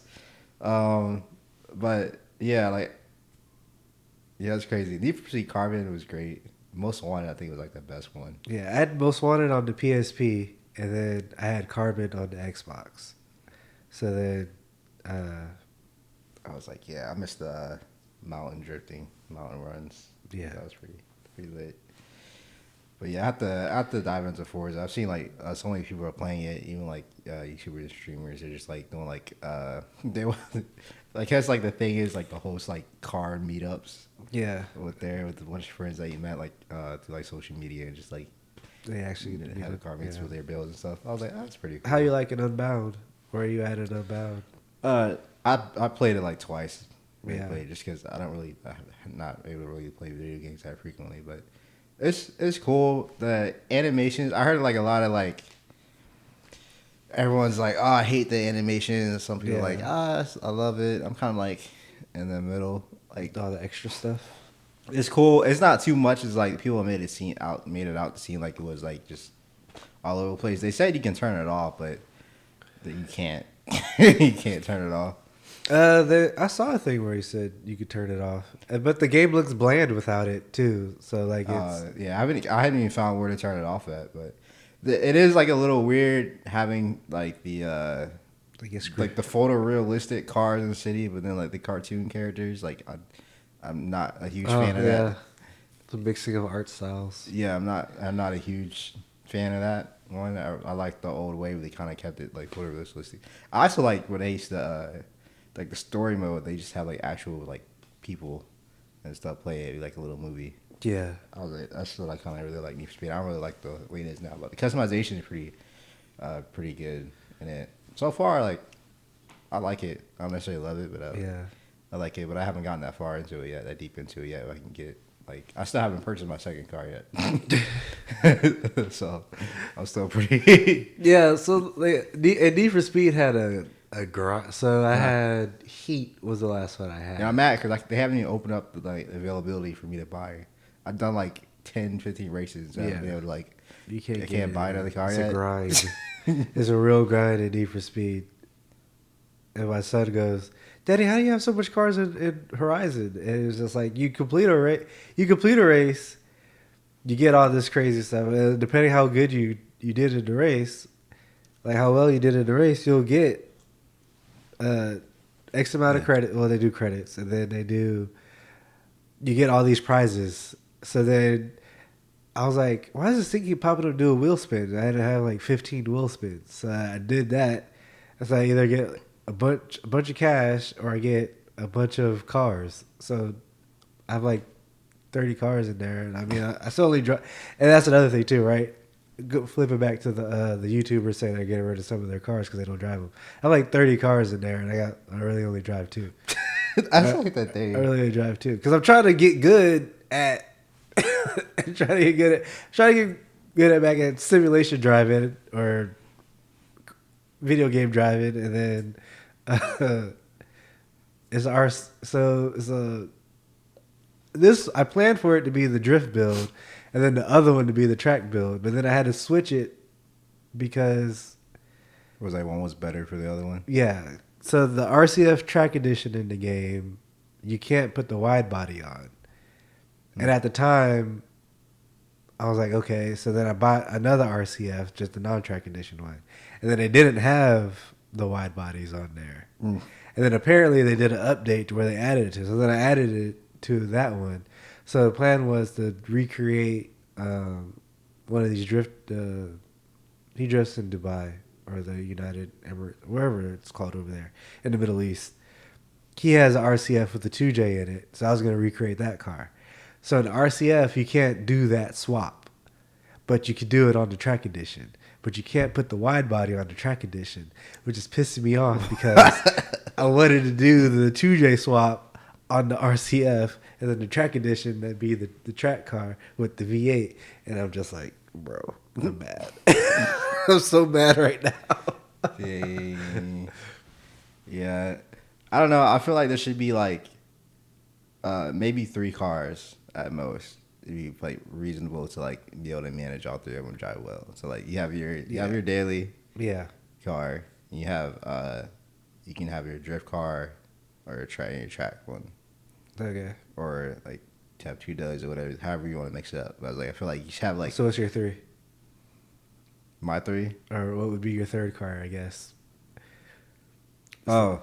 But yeah, like, yeah, it's crazy. Need for Speed Carbon was great. Most Wanted, I think, was like the best one. Yeah, I had Most Wanted on the PSP, and then I had Carbon on the Xbox. So then, I was like, yeah, I missed the mountain runs. Yeah, that was pretty lit. But yeah, I have to dive into Forza. I've seen like so many people are playing it, even like YouTubers and streamers. They're just like doing like they like that's like the thing is like the host like car meetups. Yeah, with a bunch of friends that you met like through like social media and just like they actually have car meets with their builds and stuff. I was like, oh, that's pretty cool. How you like it Unbound? Where are you at in Unbound? I played it like twice. Yeah, played just because I'm not able to really play video games that frequently, but. It's cool. The animations, I heard like a lot of like everyone's like, oh, I hate the animations. Some people are like, I love it. I'm kind of like in the middle, like all the extra stuff. It's cool. It's not too much. It's like people made it out to seem like it was like just all over the place. They said you can turn it off, but you can't. You can't turn it off. I saw a thing where he said you could turn it off, but the game looks bland without it too. So like, it's I hadn't even found where to turn it off at, but it is like a little weird having like the like the photorealistic cars in the city, but then like the cartoon characters. Like I'm not a huge fan of that. The mixing of art styles. Yeah, I'm not a huge fan of that one. I like the old way where they kind of kept it like photorealistic. I also like when they used to. Like the story mode, they just have like actual like people and stuff play it like a little movie. Yeah, I was like, that's what I kind of really like Need for Speed. I don't really like the way it is now, but the customization is pretty good in it. So far, like I like it. I don't necessarily love it, but I like it. But I haven't gotten that far into it yet, that deep into it yet. I can get Like I still haven't purchased my second car yet, so I'm still pretty. Yeah, so like, Need for Speed had a garage. So I had Heat was the last one I had. And I'm mad because like they haven't even opened up the like availability for me to buy. I've done like 10, 15 races. And I haven't been able to like. You can't. I can't buy another car yet. yet. It's a grind. It's a real grind in Need for Speed. And my son goes, "Daddy, how do you have so much cars in Horizon?" And it's just like you complete a race. You complete a race. You get all this crazy stuff. And depending how good you did in the race, like how well you did in the race, you'll get X amount of credit. Well, they do credits, and then you get all these prizes. So then I was like, why does this thing keep popping up to do a wheel spin? I had to have like 15 wheel spins. So I did that. So I either get a bunch of cash or I get a bunch of cars. So I have like 30 cars in there. And I mean, I still only drive. And that's another thing too, right? Flipping back to the YouTubers saying they're getting rid of some of their cars because they don't drive them. I have like 30 cars in there, and I really only drive 2. I like that thing. I really only drive 2 because I'm trying to get good at trying to get good at back at simulation driving or video game driving, and then I planned for it to be the drift build. And then the other one to be the track build. But then I had to switch it because... Was like one was better for the other one? Yeah. So the RCF track edition in the game, you can't put the wide body on. And at the time, I was like, okay. So then I bought another RCF, just the non-track edition one. And then they didn't have the wide bodies on there. And then apparently they did an update to where they added it to. So then I added it to that one. So the plan was to recreate one of these drift. He drifts in Dubai or the United Emirates, wherever it's called over there in the Middle East. He has an RCF with the 2J in it, so I was going to recreate that car. So in the RCF, you can't do that swap, but you could do it on the track edition. But you can't put the wide body on the track edition, which is pissing me off because I wanted to do the 2J swap on the RCF, and then the track edition that'd be the track car with the V8. And I'm just like, bro, I'm mad. I'm so mad right now. Yeah. I don't know. I feel like there should be like maybe 3 cars at most. It'd be like reasonable to like be able to manage all 3 of them, drive well. So like you have your daily car. And you have you can have your drift car or your track one. Okay. Or like to have 2 dailies or whatever, however you want to mix it up. But I was like, I feel like you should have like. So what's your 3? My 3? Or what would be your third car, I guess? That's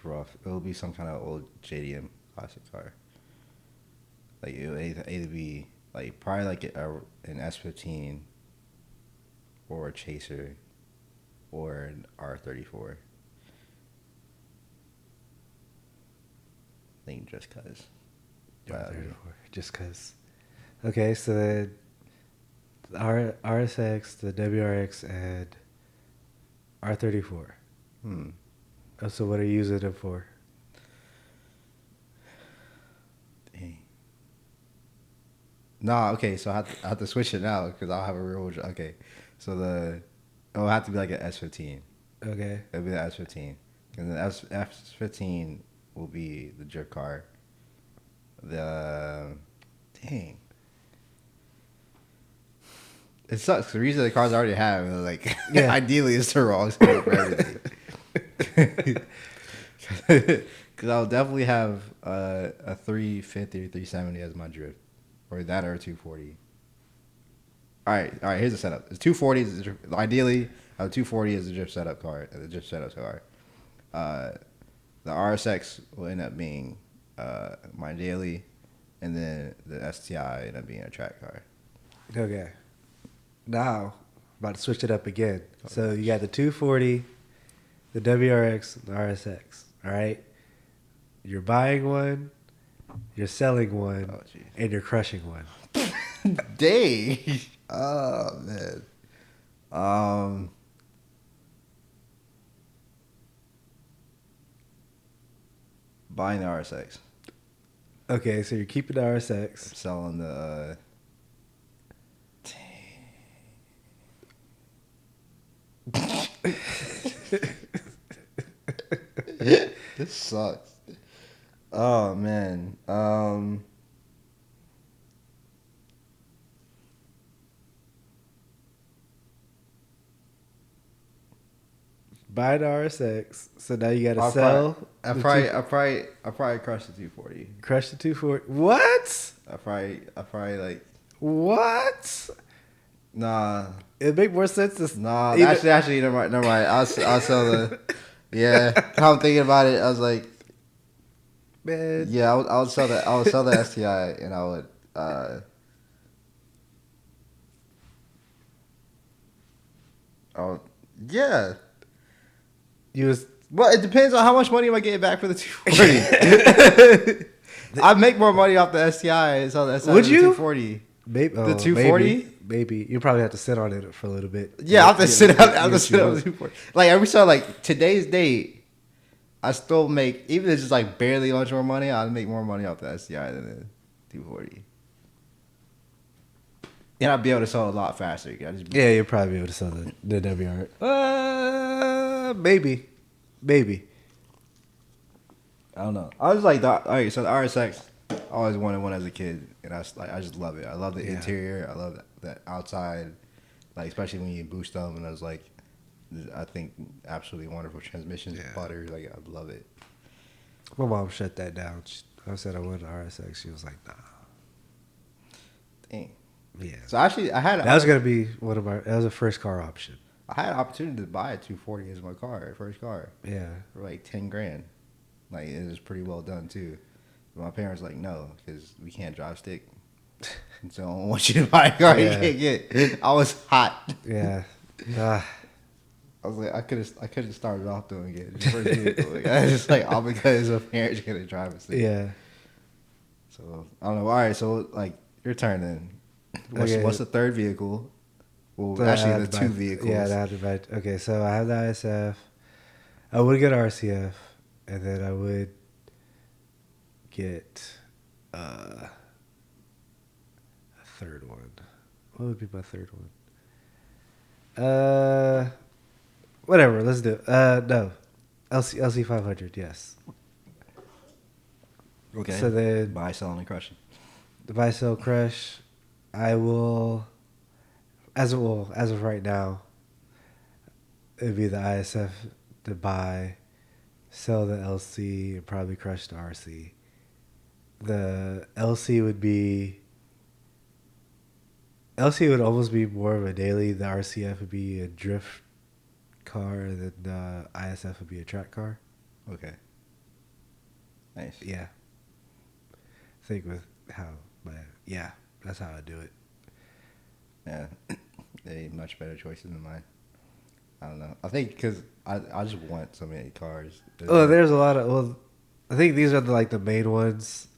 rough. It'll be some kind of old JDM classic car. Like it'll either be like probably like an S15 or a Chaser or an R34. I think just cause. Just cause. Okay, so the RSX, the WRX, and R34. Oh, so what are you using them for? Dang. Nah, okay, so I have to switch it now because I'll have a real. Okay, so it'll have to be like an S15. Okay. It'll be the S15, and the S15 will be the drift car. Dang. It sucks. The reason the cars I already have, like, ideally, it's the wrong scope for everything. Because I'll definitely have a 350 or 370 as my drift, or that or a 240. All right. Here's the setup. It's 240. Ideally, I have a 240 as the drift setup car. The RSX will end up being my daily, and then the STI end up being a track car. Okay. Now, about to switch it up again. So you got the 240, the WRX, the RSX. All right. You're buying one, you're selling one, and you're crushing one. Dang. Oh man. Buying the RSX. Okay, so you're keeping the RSX. Selling the. This sucks. Oh man. Buy the RSX. So now you got to I'll sell. I the probably crushed the 240. Crush the 240. What? I probably like What? nah. It make more sense to Nah, either- actually, never mind. I'll sell the. Yeah, how I'm thinking about it, I was like, man. yeah, I would sell the. I would sell the STI, and I would. Oh, yeah. You was Well, it depends on how much money am I getting back for the 240. I make more money off the STI, so that's Would the you? 240. maybe The 240? Maybe you probably have to sit on it for a little bit. Yeah, I have to sit out. I have to what sit you on want. the 240. Like every time, like today's date, I still make, even if it's just like barely much more money, I'd make more money off the STI than the 240. And I'd be able to sell it a lot faster. I just Yeah, you'll probably be able to sell the WR. Maybe. I don't know. I was like, all right, so the RSX, I always wanted one as a kid, and I just love it. I love the Yeah. interior. I love that outside, like especially when you boost them. And I was like, I think absolutely wonderful transmission, Yeah. butter. Like I love it. My mom shut that down. I said I wanted an RSX. She was like, nah. Dang. Yeah. So actually, That was gonna be one of my. That was a first car option. I had an opportunity to buy a 240 as my first car, Yeah. for like 10 grand. Like it was pretty well done too. But my parents were like, no, because we can't drive stick. And so I don't want you to buy a car Yeah. you can't get. I was hot. Yeah. I was like, I could have started off doing it. It's your first vehicle. Like, I was just like, all because my parents gonna drive a stick. Yeah. So I don't know. All right, so like your turn then. Okay. What's the third vehicle? Well, So I actually, had the to two buy- vehicles. Yeah, I had to buy. Okay, so I have the ISF. I would get RCF, and then I would get a third one. What would be my third one? Whatever. Let's do it. No, LC 500. Yes. Okay. So then Buy, selling, and crushing. the buy sell crush, I will. As of right now, it'd be the ISF to buy, sell the LC, and probably crush the RC. The LC would almost be more of a daily. The RCF would be a drift car, and then the ISF would be a track car. Okay. Nice. Yeah. I think with how, yeah, that's how I do it. Yeah. They much better choices than mine. I don't know. I think because I just want so many cars. Oh, there's a lot of. Well, I think these are the main ones.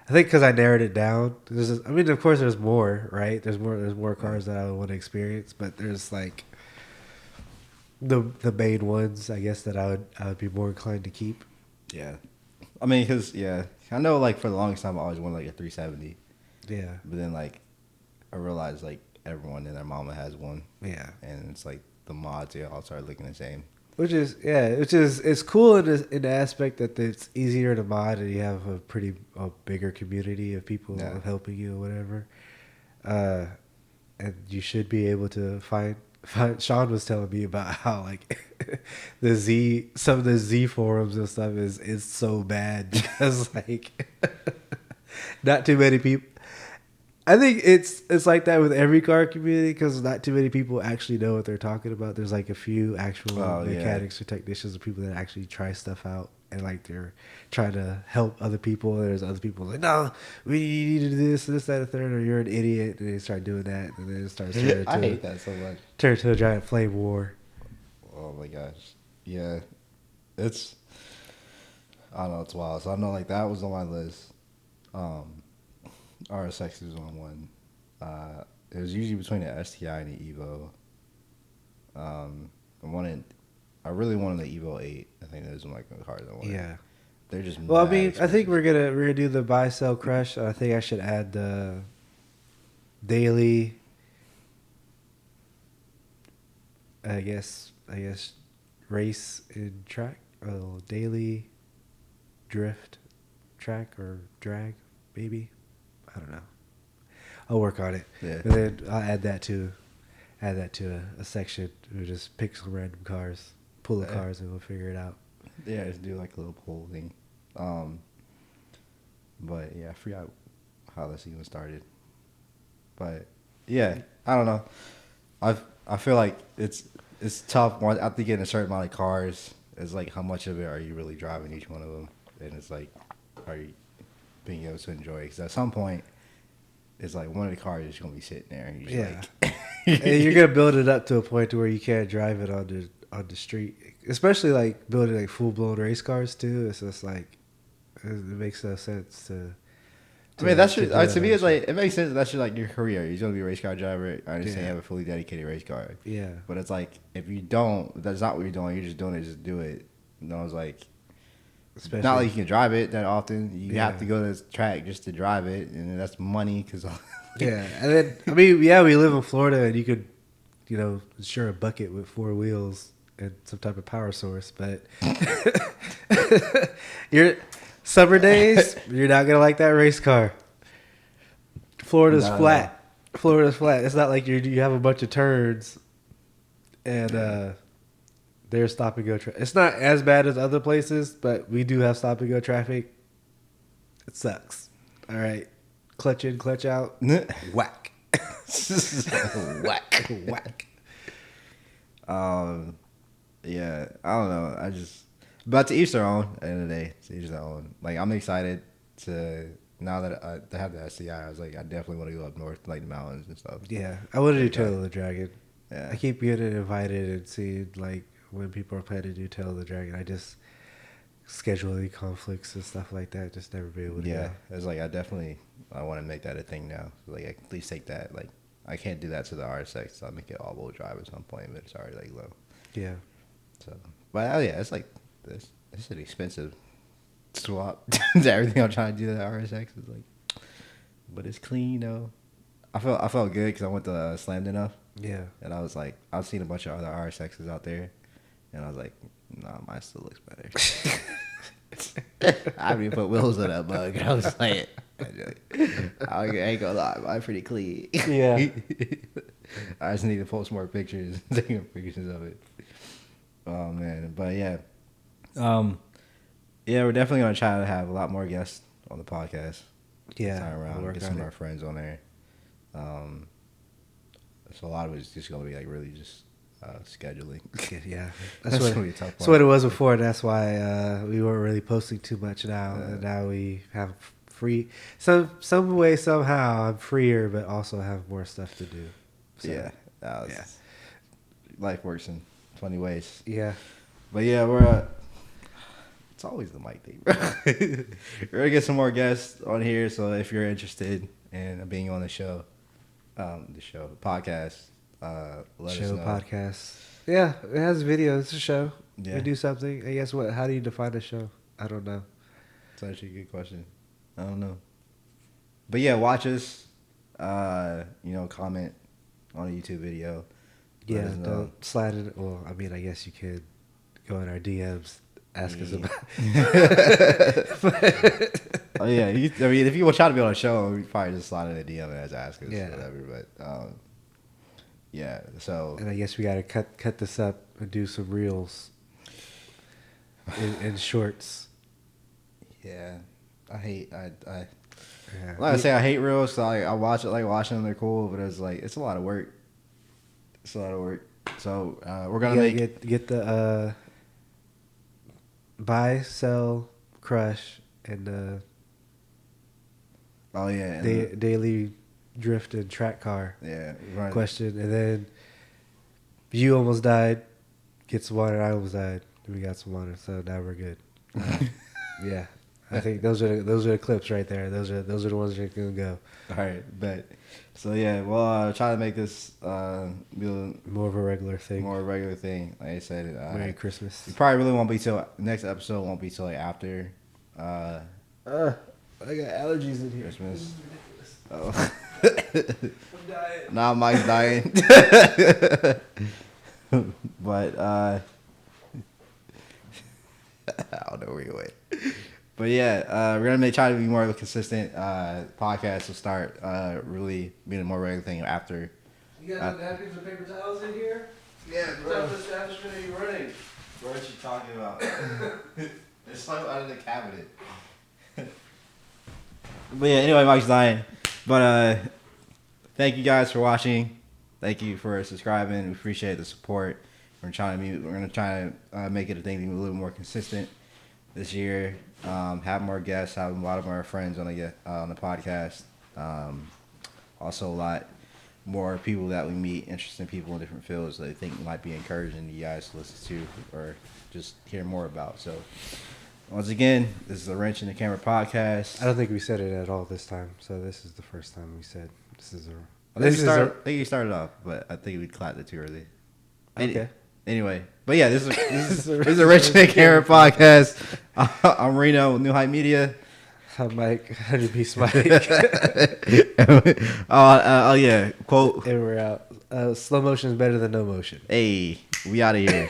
I think because I narrowed it down. I mean, of course, there's more, right? There's more cars that I would want to experience, but there's like the main ones, I guess, that I would be more inclined to keep. Yeah. I mean, because I know like for the longest time I always wanted like a 370, Yeah, but then like I realized like everyone and their mama has one, yeah. and it's like the mods they all start looking the same. Which is it's cool in the aspect that it's easier to mod and you have a bigger community of people Yeah. helping you or whatever. And you should be able to find. Sean was telling me about how like some of the Z forums and stuff is so bad because like not too many people. I think it's like that with every car community because not too many people actually know what they're talking about. There's like a few actual mechanics or technicians or people that actually try stuff out and like they're trying to help other people. There's other people like, no, we need to do this, that, and the third, or you're an idiot. And they start doing that, and then it starts turning I hate that so much. turn to a giant flame war. Oh my gosh. Yeah. It's I don't know, it's wild. So I know like that was on my list. RSX was on one. It was usually between the STI and the Evo. I really wanted the Evo 8. I think those were my cars I wanted. Yeah, they're just Well, I mad mean, I think expensive. we're gonna do the buy sell crush. I think I should add the daily. I guess race and track. Oh, daily drift track or drag, maybe. I don't know. I'll work on it. Yeah. But then I'll add that to a section. We'll just pick some random cars, pull the cars, and we'll figure it out. Yeah, just do like a little poll thing. But yeah, I forgot how this even started. But yeah, I don't know. I feel like it's tough once after getting a certain amount of cars. It's like how much of it are you really driving each one of them, and it's like are you being able to enjoy it? Because at some point, it's like one of the cars is just gonna be sitting there, and you're just like, And you're gonna build it up to a point to where you can't drive it on the street, especially like building like full blown race cars too. It's just like it makes no sense to. I mean, that's just, do that to me, on it's the like it makes sense. That's just like your career. You're gonna be a race car driver. I understand you Yeah. have a fully dedicated race car, street. Yeah, but it's like if you don't, that's not what you're doing. You're just doing it, just do it. You know, it's like especially not like you can drive it that often. You have Yeah. to go to the track just to drive it, and then that's money because yeah. And then I mean, yeah, we live in Florida, and you could, insure a bucket with 4 wheels and some type of power source, but you're summer days, you're not gonna like that race car. Florida's No. flat. Florida's flat. It's not like you have a bunch of turns and there's stop and go traffic. It's not as bad as other places, but we do have stop and go traffic. It sucks. All right, clutch in, clutch out, whack, whack. whack. Yeah, I don't know. But to each their own. At the end of the day, to each their own. Like I'm excited to now that I have the SCI. I was like, I definitely want to go up north, like the mountains and stuff. Yeah, I want to do Okay. Tail of the Dragon. Yeah. I keep getting invited and seeing like when people are planning to do Tail of the Dragon. I just scheduling conflicts and stuff like that. Just never be able to Yeah, go. it's like I want to make that a thing now. Like at least take that. Like I can't do that to the RSX. So I'll make it all wheel drive at some point, but it's already like low. Yeah. So, but yeah, it's like this. It's an expensive swap to everything I'm trying to do to the RSX. Is like, but it's clean though. I felt good because I went to Slammed Enough, Yeah. and I was like, I've seen a bunch of other RSXs out there, and I was like, nah, mine still looks better. I haven't even put wheels on that bug. I was like, I ain't gonna lie, mine's pretty clean. Yeah. I just need to post more pictures, taking pictures of it. Oh man, but yeah, yeah, we're definitely gonna try to have a lot more guests on the podcast. Yeah. Time around, we'll work get on some of it. our friends on there. So a lot of it is just gonna be like really just scheduling. Yeah. That's That's gonna what, be a tough that's part. what it was before. And that's why we weren't really posting too much now. Yeah. And now we have free some way somehow I'm freer, but also have more stuff to do. So, Yeah, life works in funny ways. Yeah. But yeah, we're. It's always the mic thing, bro. We're gonna get some more guests on here, so if you're interested in being on the podcast, let us Show know. podcast. Yeah, it has video. It's a show. Yeah. We do something. I guess what? How do you define a show? I don't know. It's actually a good question. I don't know. But yeah, watch us. Comment on a YouTube video. Let Yeah, us know. don't slide it. Well, I mean, I guess you could go in our DMs, ask us about. Oh yeah, if you try to be on a show, we probably just slide in a DM and ask us Yeah. whatever. But yeah. So And I guess we gotta cut this up and do some reels and shorts. yeah, I Yeah. like I say I hate reels. So I watch it, like watching them. They're cool, but it's a lot of work. It's a lot of work. So we're gonna You gotta make get the buy, sell, crush, and oh yeah, and daily drift and track car yeah, right. question, and then you almost died. Get some water. I almost died. We got some water, so now we're good. Yeah, I think those are the clips right there. Those are the ones that are gonna go. All right, but so yeah, we'll try to make this be a More of a regular thing. more regular thing. Like I said, Merry Christmas. it probably really won't be till next episode won't be till like after Uh, I got allergies in here. Christmas. This is ridiculous. Oh. I'm dying. Nah, Mike's dying. But I don't know where you went. But yeah, we're gonna try to be more of a consistent podcast. Will start really being a more regular thing after. You got no napkins or paper towels in here? Yeah, What type of establishment are you running? What are you talking about? There's something under the cabinet. But yeah, anyway, Mike's dying. But thank you guys for watching. Thank you for subscribing. We appreciate the support. We're gonna try to make it a thing to be a little more consistent this year. Have more guests. Have a lot of our friends on the podcast. Also, a lot more people that we meet, interesting people in different fields that I think might be encouraging you guys to listen to or just hear more about. So, once again, this is the Wrench in the Camera podcast. I don't think we said it at all this time, so this is the first time we said this is a. I think you started off, but I think we clapped it too early. Okay. Anyway, but yeah, this is the Wrench in the Camera podcast. I'm Reno with Newhype Media. I'm Mike, Honeybeast Mike. Oh yeah, quote. And we're out. Slow motion is better than no motion. Hey, we out of here.